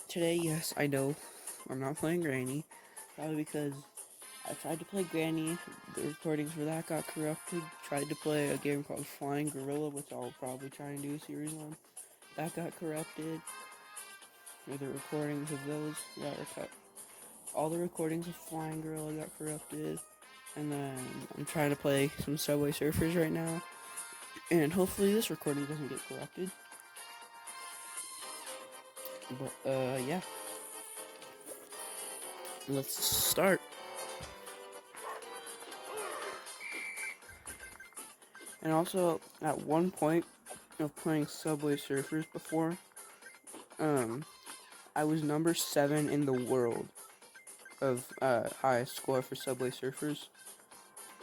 Today, yes, I know I'm not playing Granny, probably because I tried to play Granny, the recordings for that got corrupted. Tried to play a game called Flying Gorilla, which I'll probably try and do a series on. That got corrupted. Or the recordings of those got cut. All the recordings of Flying Gorilla got corrupted. And then I'm trying to play some Subway Surfers right now. And hopefully this recording doesn't get corrupted. But, yeah. Let's start. And also, at one point of playing Subway Surfers before, I was number 7 in the world of highest score for Subway Surfers.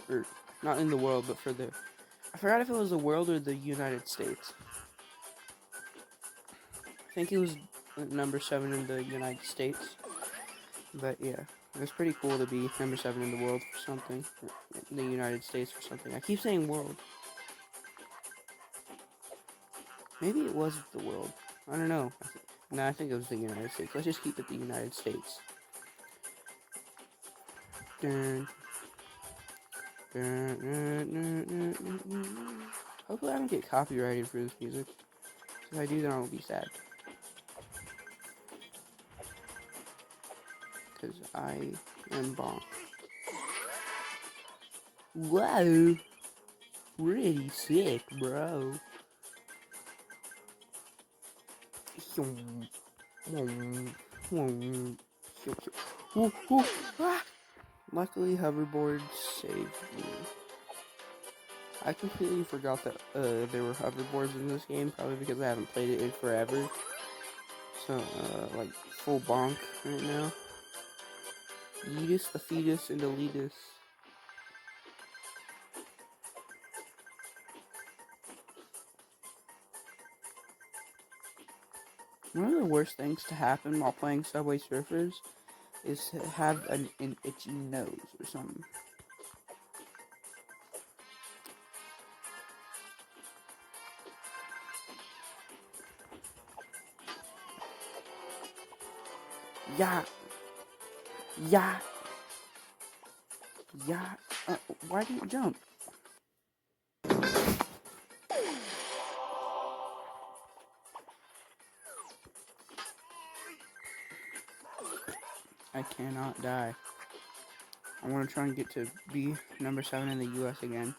Or, not in the world, but for the... I forgot if it was the world or the United States. I think it was number 7 in the United States. But yeah, it was pretty cool to be number 7 in the world for something. Or in the United States for something. I keep saying world. Maybe it was the world. I don't know. I think it was the United States. Let's just keep it the United States. Dun, dun, dun, dun, dun, dun, dun. Hopefully I don't get copyrighted for this music. If I do, then I'll be sad. Because I am Bonk. Whoa! Pretty sick, bro. Luckily, hoverboards saved me. I completely forgot that there were hoverboards in this game, probably because I haven't played it in forever. So, like, full bonk right now. Yeetus, the fetus, and Deletus. One of the worst things to happen while playing Subway Surfers is to have an itchy nose or something. Yeah. Yeah. Yeah. Why didn't you jump? I cannot die. I want to try and get to be number 7 in the US again.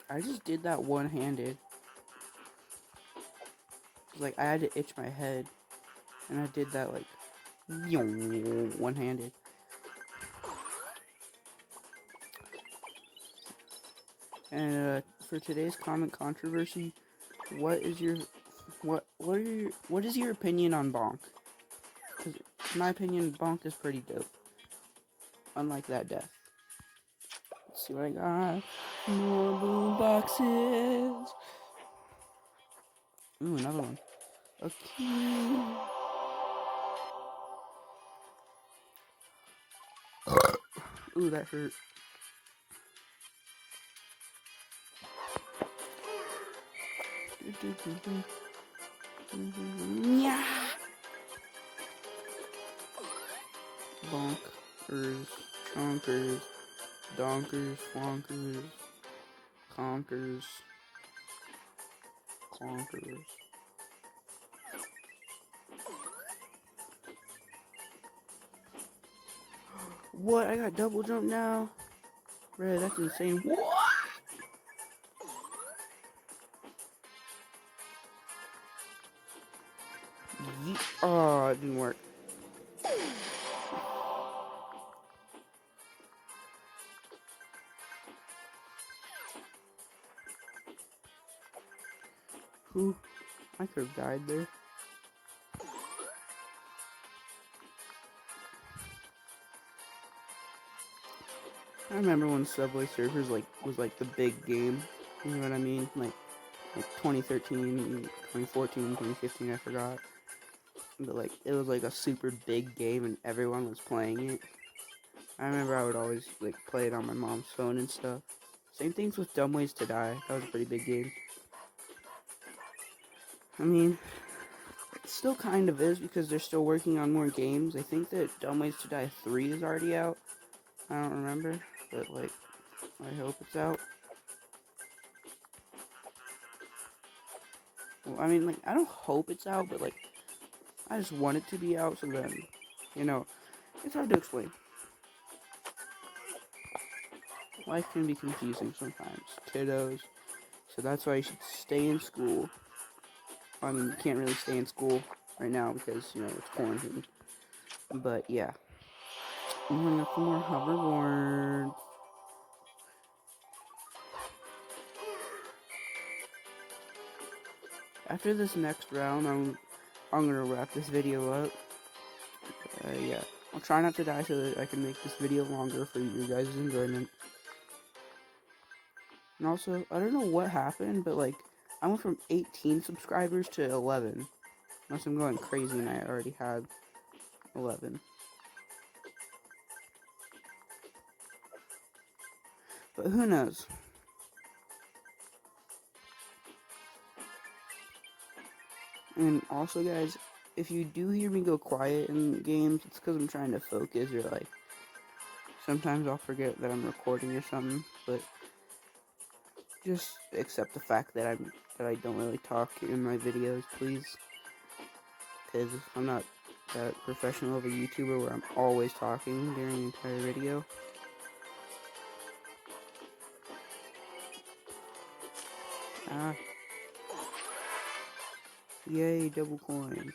I just did that one-handed. Like, I had to itch my head. And I did that, like, one-handed. And, for today's comment controversy, what is your opinion on Bonk? Because in my opinion, Bonk is pretty dope. Unlike that death. Let's see what I got. More boom boxes. Ooh, another one. Okay. Ooh, that hurt. Yeah. Bonkers, chonkers, donkers, flonkers, conkers, clonkers. What? I got double jump now? Red, that's insane. What? Oh, it didn't work. Whew. I could have died there. I remember when Subway Surfers was like the big game. You know what I mean? Like 2013, 2014, 2015, I forgot. but like it was like a super big game and everyone was playing it. I remember I would always like play it on my mom's phone and stuff. Same things with Dumb Ways to Die. That was a pretty big game. I mean, it still kind of is because they're still working on more games. I think that Dumb Ways to Die 3 is already out. I don't remember, but like, I hope it's out. Well, I mean, like, I don't hope it's out, but like, I just want it to be out so then, you know, it's hard to explain. Life can be confusing sometimes, kiddos. So that's why you should stay in school. I mean, you can't really stay in school right now because, you know, it's quarantine. But yeah. Nothing more hoverboards. After this next round, I'm gonna wrap this video up. Yeah. I'll try not to die so that I can make this video longer for you guys' enjoyment. And also, I don't know what happened, but like, I went from 18 subscribers to 11. Unless I'm going crazy and I already had 11. But who knows? And also, guys, if you do hear me go quiet in games, it's because I'm trying to focus or like, sometimes I'll forget that I'm recording or something, but just accept the fact that I don't really talk in my videos, please. Because I'm not that professional of a YouTuber where I'm always talking during the entire video. Ah. Yay, double coins.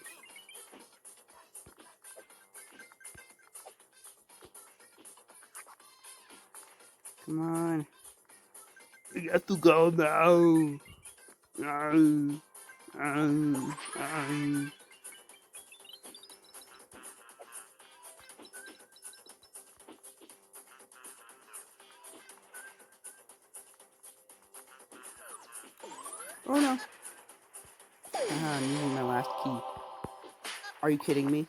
Come on. You have to go now. Oh no. I'm using my last key. Are you kidding me?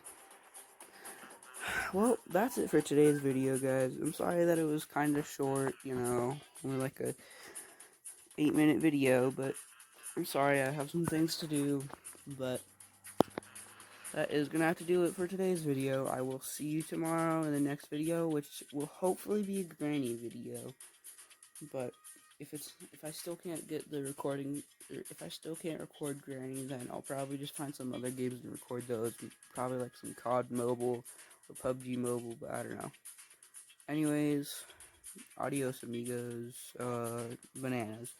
Well, that's it for today's video, guys. I'm sorry that it was kind of short, you know, only like a 8-minute video, but I'm sorry I have some things to do, but that is gonna have to do it for today's video. I will see you tomorrow in the next video, which will hopefully be a granny video. But if I still can't get the recording, or if I still can't record granny, then I'll probably just find some other games and record those. Probably like some COD Mobile or PUBG Mobile, but I don't know. Anyways, adios amigos, bananas.